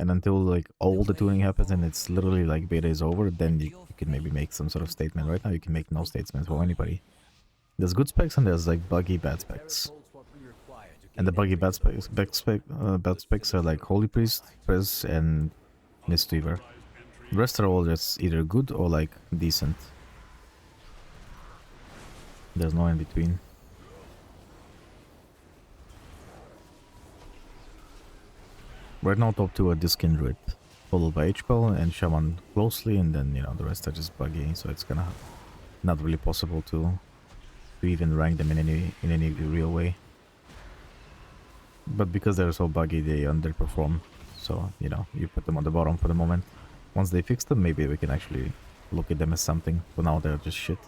And until like all the tuning happens and it's literally like beta is over, then you can maybe make some sort of statement. Right now you can make no statements for anybody. There's good specs and there's like buggy bad specs. And the buggy bad specs are like Holy Priest, Prez, and Mistweaver. The rest are all just either good or like decent. There's no in between. Right now top 2 are Diskindred, followed by H-Bell and Shaman closely, and then, you know, the rest are just buggy, so it's kinda not really possible to even rank them in any real way. But because they're so buggy, they underperform, so, you know, you put them on the bottom for the moment. Once they fix them, maybe we can actually look at them as something. For now, they're just shit.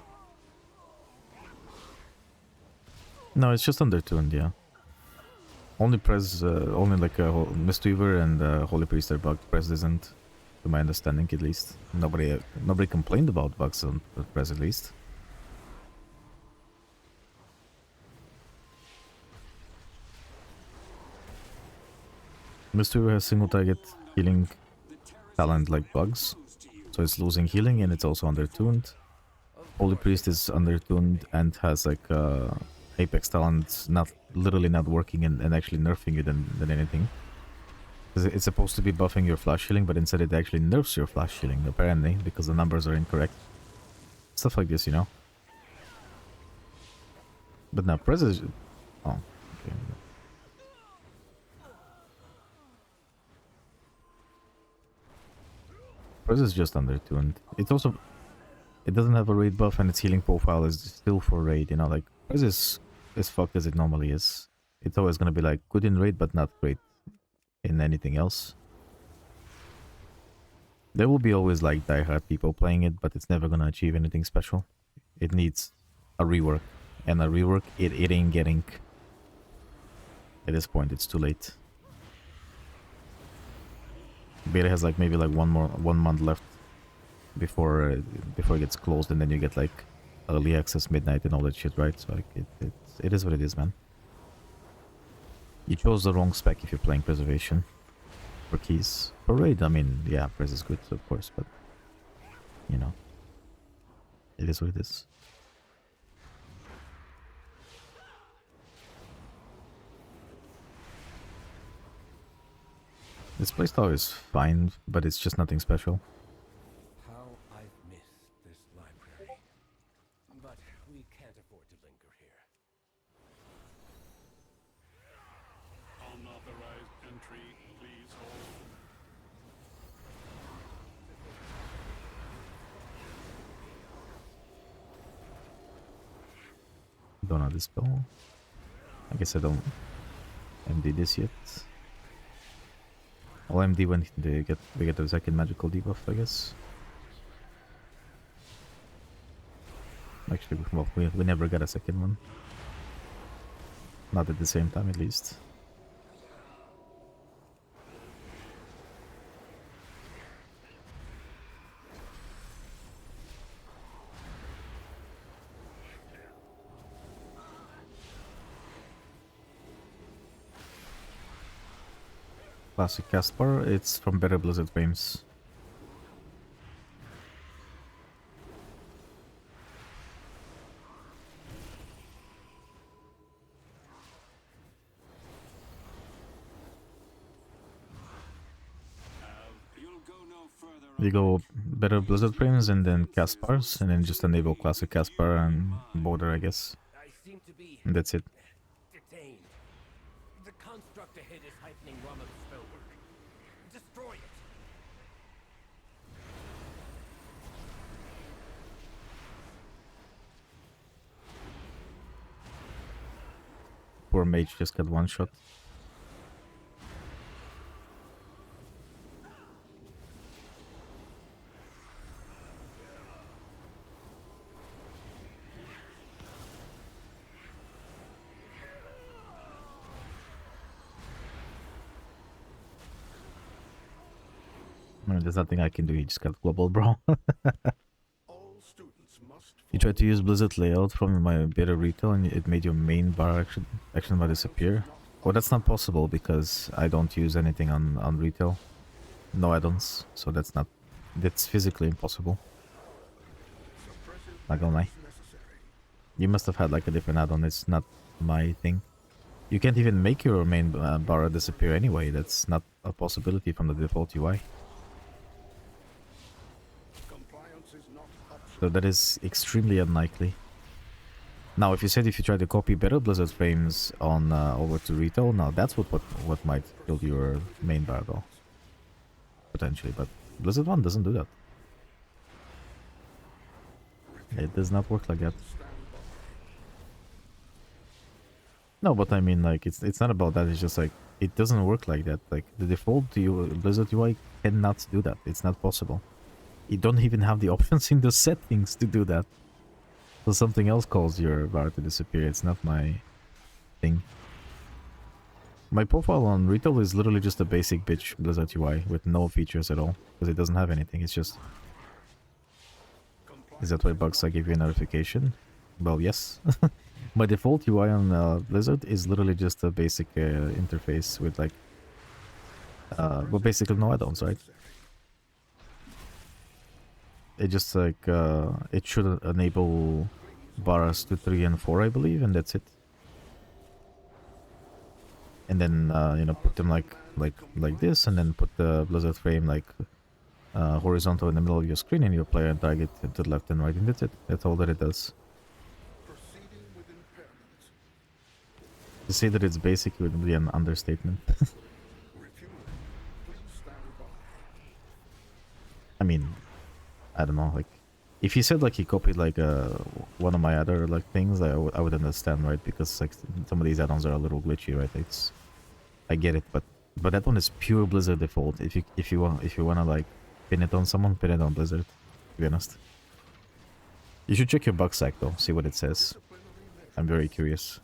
No, it's just undertuned, yeah. Only Prez, only like Mistweaver and Holy Priest are bugged. Prez isn't, to my understanding at least. Nobody complained about bugs on Prez at least. Mistweaver has single target healing talent like bugs, so it's losing healing and it's also undertuned. Holy Priest is undertuned and has like Apex talent literally not working and actually nerfing you than anything. It's supposed to be buffing your flash healing, but instead it actually nerfs your flash healing, apparently, because the numbers are incorrect. Stuff like this, you know. But now, Prez is... Oh, okay. Prez is just undertuned. It's also... It doesn't have a raid buff and its healing profile is still for raid, you know, like... Prez is as fucked as it normally is. It's always gonna be like good in raid, but not great in anything else. There will be always like diehard people playing it, but it's never gonna achieve anything special. It needs a rework, and a rework it ain't getting. At this point, it's too late. Beta has like maybe like 1 month left before it gets closed, and then you get like early access, midnight, and all that shit, right? So like it is what it is, man. You chose the wrong spec if you're playing preservation. For keys. For raid, I mean, yeah, Prez is good, of course, but, you know, it is what it is. This playstyle is fine, but it's just nothing special. How I've missed this library. But we can't afford to linger here. Unauthorized entry, please hold. Don't know this spell. I guess I don't MD this yet. I'll MD when we get the second magical debuff, I guess. Actually, well, we never got a second one. Not at the same time, at least. Classic Caspar, it's from Better Blizzard Games. You go Better Blizzard Frames and then Caspars, and then just enable Classic Caspar and Border, I guess. And that's it. Detained. The construct ahead is heightening Rama's spellwork. Destroy it. Poor mage just got one shot. There's nothing I can do, he just got global, bro. You tried to use Blizzard layout from my beta retail and it made your main bar action bar disappear. Well, that's not possible because I don't use anything on retail. no add-ons, so that's physically impossible. Not gonna lie. You must have had like a different add-on. It's not my thing. You can't even make your main bar disappear anyway. That's not a possibility from the default UI. So that is extremely unlikely. Now, if you said if you try to copy better Blizzard frames on over to retail, now that's what might kill your main bar though. Potentially, but Blizzard 1 doesn't do that. It does not work like that. No, but I mean, like, it's not about that. It's just like it doesn't work like that. Like the default Blizzard UI cannot do that. It's not possible. You don't even have the options in the settings to do that. So something else calls your bar to disappear. It's not my thing. My profile on retail is literally just a basic bitch Blizzard UI with no features at all, because it doesn't have anything. It's just... Is that why bugs I give you a notification? Well, yes. My default UI on Blizzard is literally just a basic interface with like... well, basically no add-ons, right? It just like... it should enable bars to 3 and 4, I believe, and that's it. And then, you know, put them like this, and then put the Blizzard frame like horizontal in the middle of your screen, and your player and target to the left and right, and that's it. That's all that it does. To say that it's basic would be an understatement. I mean, I don't know, like, if he said like he copied like one of my other like things, I would understand, right? Because like some of these add-ons are a little glitchy, right? It's, I get it, but that one is pure Blizzard default. If you wanna like pin it on someone, pin it on Blizzard. To be honest, you should check your bug stack though, see what it says. I'm very curious.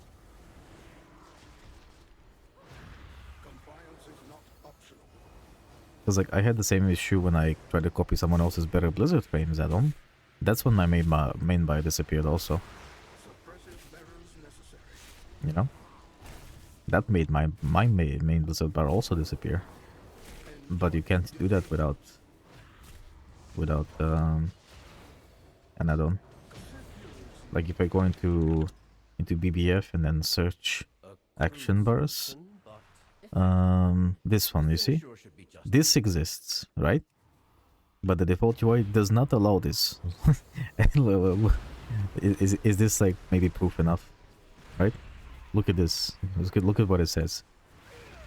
Because like I had the same issue when I tried to copy someone else's better Blizzard frames add-on. That's when my main bar disappeared also. You know? That made my main Blizzard bar also disappear. But you can't do that without an add-on. Like if I go into BBF and then search action bars, this one, you see? This exists, right? But the default UI does not allow this. Is this like maybe proof enough? Right? Look at this. Look at what it says.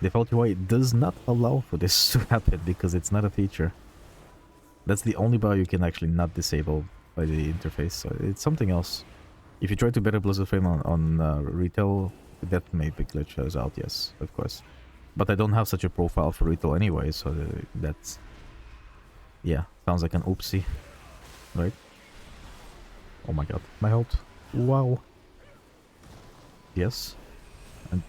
Default UI does not allow for this to happen because it's not a feature. That's the only bar you can actually not disable by the interface. So it's something else. If you try to better Blizzard frame on retail, that may be glitches out, yes, of course. But I don't have such a profile for retail anyway, so that's... Yeah, sounds like an oopsie, right? Oh my god, my health. Wow. Yes. And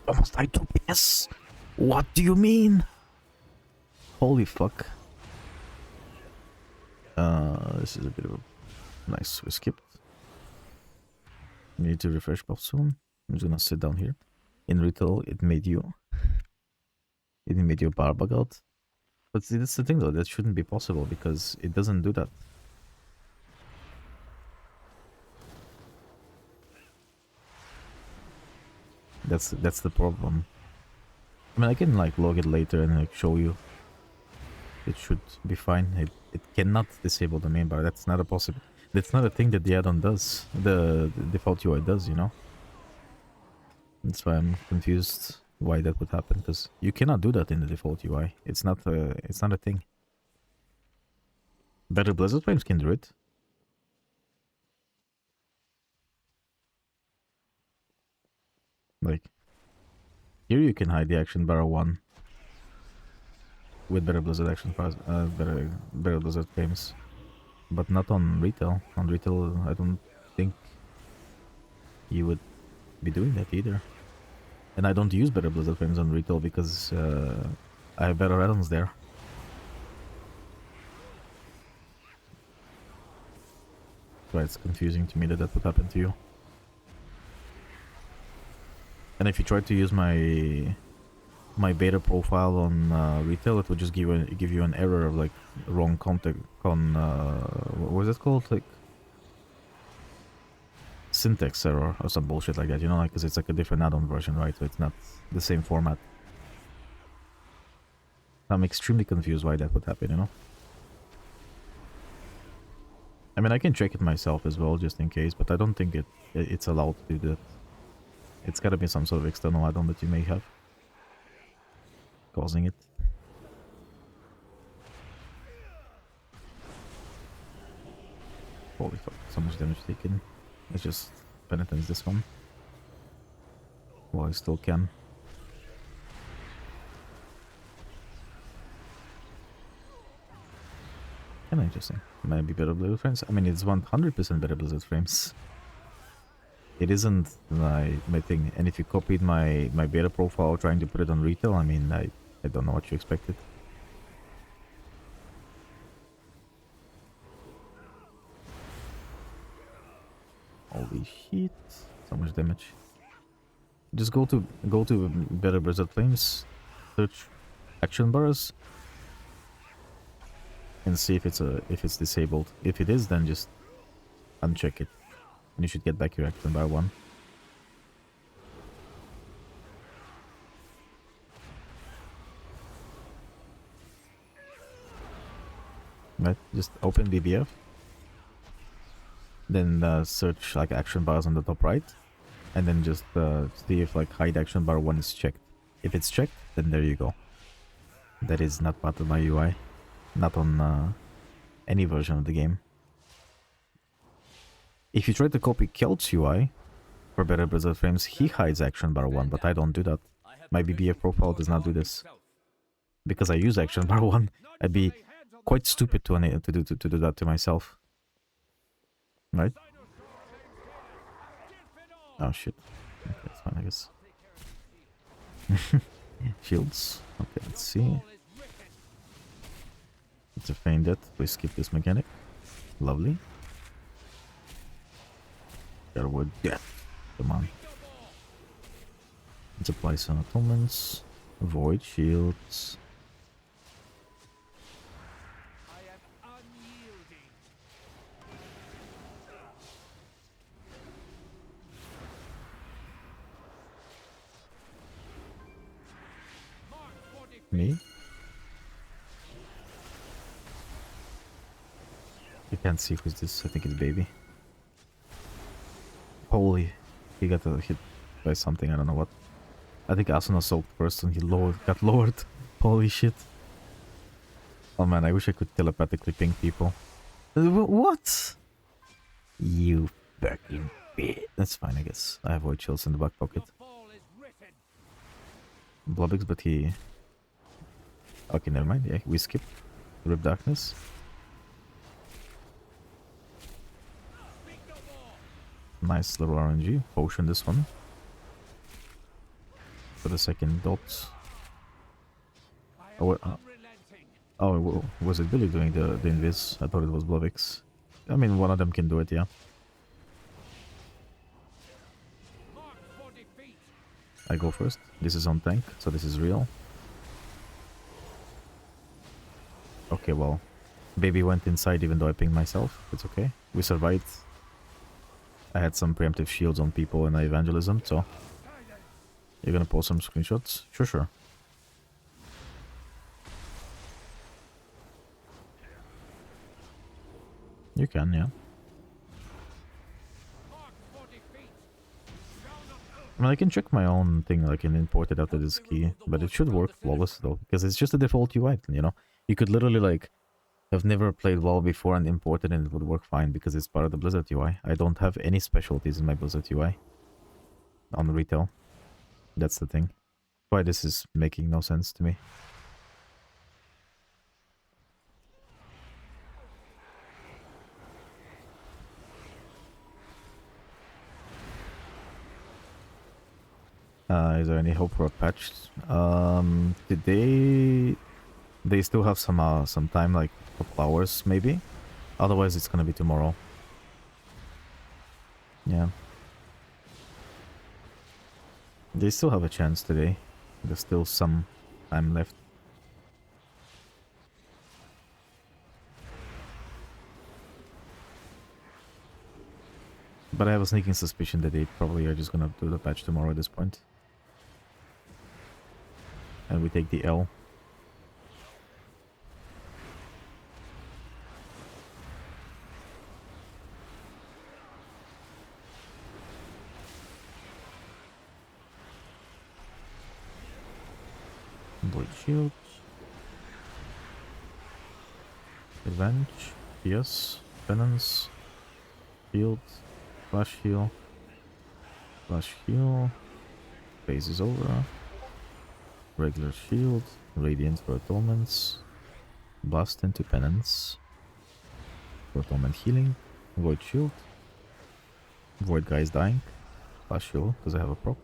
almost died to PS. What do you mean? Holy fuck. This is a bit of a... Nice, we skipped. We need to refresh buff soon. I'm just gonna sit down here. In retail, it made your bar bug out. But see, that's the thing though, that shouldn't be possible because it doesn't do that. That's the problem. I mean, I can like log it later and like show you. It should be fine. It cannot disable the main bar. That's not a possible. That's not a thing that the add-on does. The default UI does, you know. That's why I'm confused why that would happen, because you cannot do that in the default UI. It's not a thing. Better Blizzard frames can do it. Like here you can hide the action bar 1 with better Blizzard action bars, better Blizzard frames, but not on retail. On retail, I don't think you would be doing that either. And I don't use better Blizzard frames on retail because I have better add-ons there. So it's confusing to me that would happen to you. And if you try to use my my beta profile on retail, it would just give you an error of like wrong contact on what was it called, like syntax error or some bullshit like that, you know, like because it's like a different add-on version, right? So it's not the same format. I'm extremely confused why that would happen, you know. I mean, I can check it myself as well, just in case, but I don't think it's allowed to do that. It's gotta be some sort of external add-on that you may have causing it. Holy fuck, so much damage taken. Let's just penitence this one while I still can. Kind of interesting. Maybe better Blizzard frames. I mean, it's 100% better Blizzard frames. It isn't my thing. And if you copied my beta profile trying to put it on retail, I mean, I don't know what you expected. Holy shit! So much damage. Just go to better Blizzard frames, search action bars, and see if it's disabled. If it is, then just uncheck it, and you should get back your action bar 1. Right, just open BBF, then search like action bars on the top right, and then just see if like hide action bar 1 is checked. If it's checked, then there you go. That is not part of my UI, not on any version of the game. If you try to copy Kelt's UI for better Blizzard frames, he hides action bar 1, but I don't do that. My BBF profile does not do this. Because I use action bar 1, I'd be quite stupid to do that to myself. Right? Oh shit. Okay, that's fine, I guess. Shields. Okay, let's see. It's a feign death. Please skip this mechanic. Lovely. Sherwood death. Come on. Let's apply some atonements. Avoid shields. Me? You can't see who's this. I think it's baby. Holy, he got hit by something. I don't know what. I think Asuna soaked first and he got lowered. Holy shit. Oh man, I wish I could telepathically ping people. What? You fucking bitch. That's fine, I guess. I have void chills in the back pocket. Blobix, but he... Okay, never mind. Yeah, we skip. Rip Darkness. Nice little RNG. Potion this one. For the second dot. Oh, was it Billy doing the invis? I thought it was Blobix. I mean, one of them can do it, yeah. I go first. This is on tank, so this is real. Okay, well, baby went inside even though I pinged myself. It's okay. We survived. I had some preemptive shields on people in evangelism, so... You're gonna post some screenshots? Sure, sure. You can, yeah. I mean, I can check my own thing, like, and import it after this key, but it should work flawless, though, because it's just a default UI, you know? You could literally, like, have never played WoW before and import it and it would work fine, because it's part of the Blizzard UI. I don't have any specialties in my Blizzard UI. On retail. That's the thing. Why this is making no sense to me. Is there any hope for a patch? Today they still have some time, like a couple hours maybe. Otherwise it's gonna be tomorrow. Yeah. They still have a chance today. There's still some time left. But I have a sneaking suspicion that they probably are just gonna do the patch tomorrow at this point. And we take the L. Void shield. Revenge. Yes. Penance. Shield. Flash heal. Flash heal. Phase is over. Regular shield. Radiant for atonements. Blast into penance. For atonement healing. Void shield. Void guy is dying. Flash heal because I have a proc.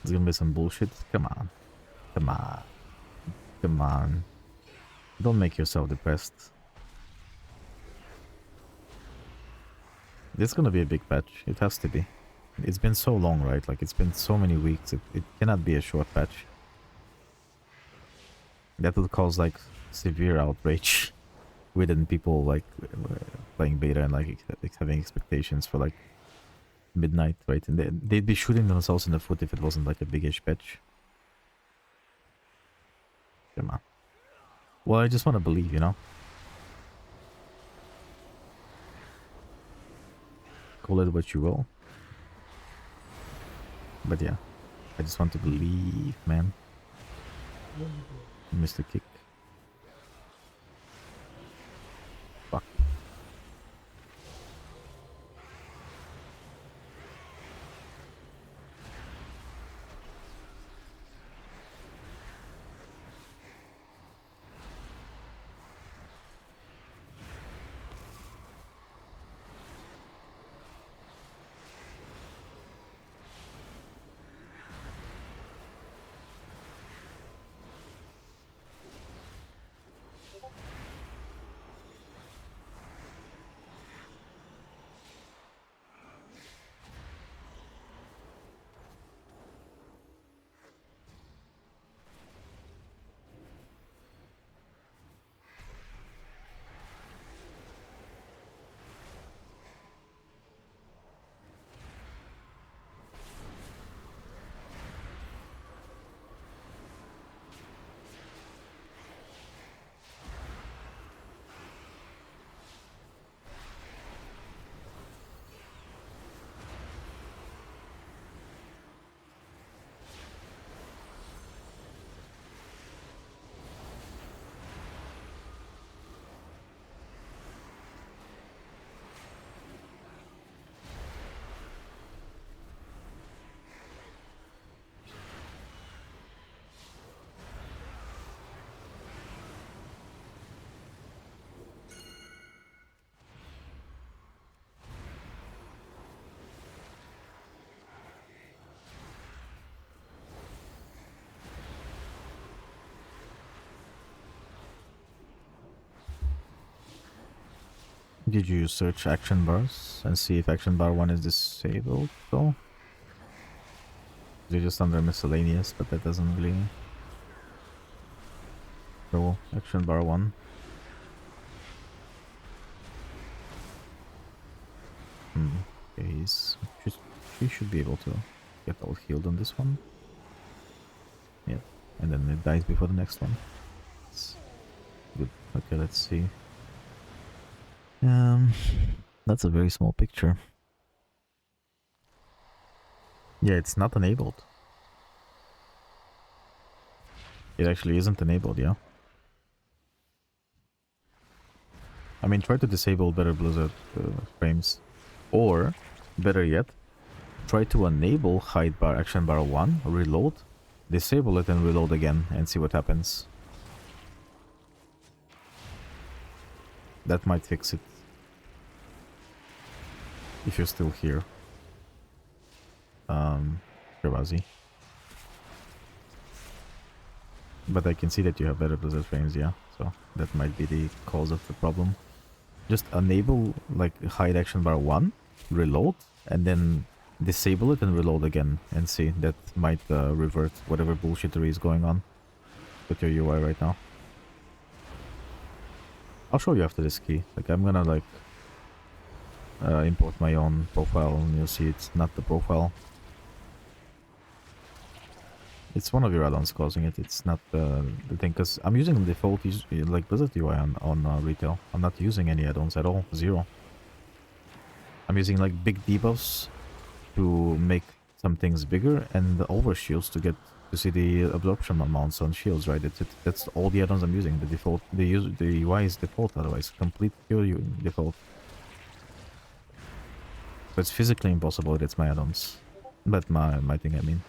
It's gonna be some bullshit. Come on. Come on. Come on. Don't make yourself depressed. It's gonna be a big patch. It has to be. It's been so long, right? Like, it's been so many weeks. It cannot be a short patch. That would cause, like, severe outrage within people, like, playing beta and, like, having expectations for, like, midnight, right? And they'd be shooting themselves in the foot if it wasn't, like, a big-ish patch. Come on. Well, I just want to believe, you know? Call it what you will. But yeah, I just want to believe, man. Mr. Kick. Fuck. Did you search action bars and see if action bar 1 is disabled though? They're just under miscellaneous, but that doesn't really show action bar 1. Okay, he should be able to get all healed on this one. Yeah, and then it dies before the next one. It's good. Okay, let's see. That's a very small picture. Yeah, it's not enabled. It actually isn't enabled, yeah. I mean, try to disable Better Blizzard frames. Or, better yet, try to enable hide bar action bar 1, reload, disable it and reload again and see what happens. That might fix it. If you're still here. Terrace. But I can see that you have Better Blizzard frames, yeah. So that might be the cause of the problem. just enable like hide action bar 1, reload, and then disable it and reload again and see. That might revert whatever bullshittery is going on with your UI right now. I'll show you after this key. Like I'm gonna like import my own profile and you'll see it's not the profile. It's one of your add-ons causing it. It's not the thing, because I'm using the default like Blizzard UI on retail. I'm not using any add-ons at all. Zero. I'm using like big debuffs to make some things bigger and the over shields to get to see the absorption amounts on shields. Right? That's all the add-ons I'm using. The default, the UI is default. Otherwise, complete pure default. So it's physically impossible. That's my add-ons, but my thing. I mean.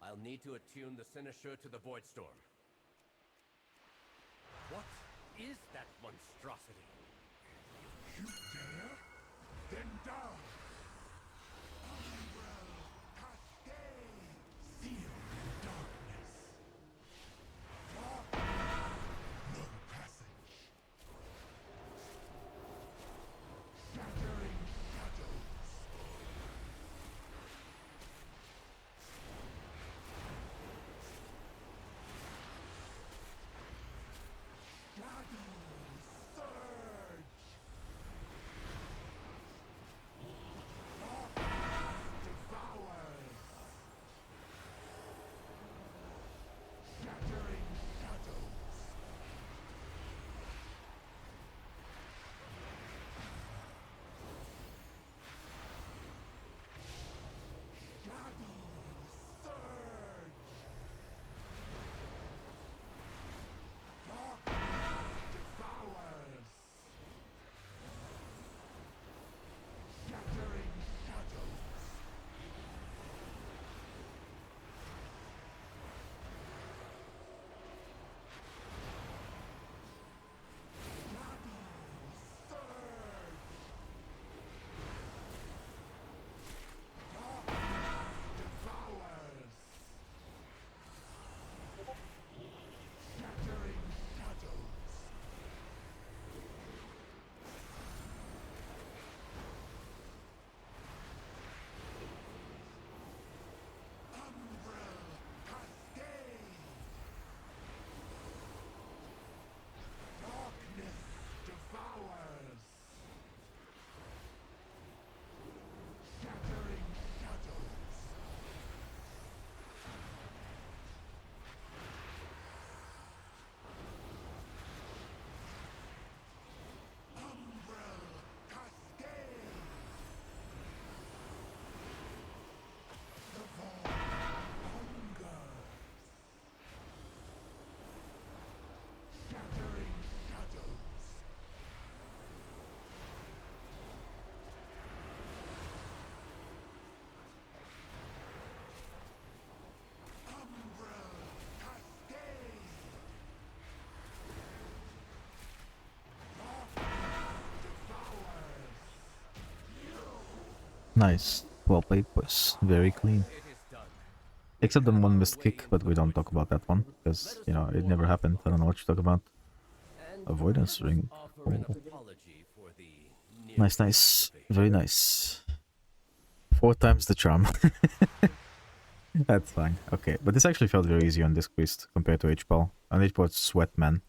I'll need to attune the Cynosure to the Void Storm. What is that monstrosity? You dare? Then down! Ilvl, cascade! Sealed in darkness. No passage. Shattering shadows. Shadows surge! Nice. Well played, boys. Very clean. It is done. Except the one missed kick, but we don't talk about that one because you know it never happened. I don't know what you talk about. And Avoidance perhaps ring. offer an Oh. apology for the Nice, near nice. salvation. Very nice. 4 times the charm. That's fine. Okay, but this actually felt very easy on Disc Priest compared to H-Ball. On H-Ball it's Sweat Man.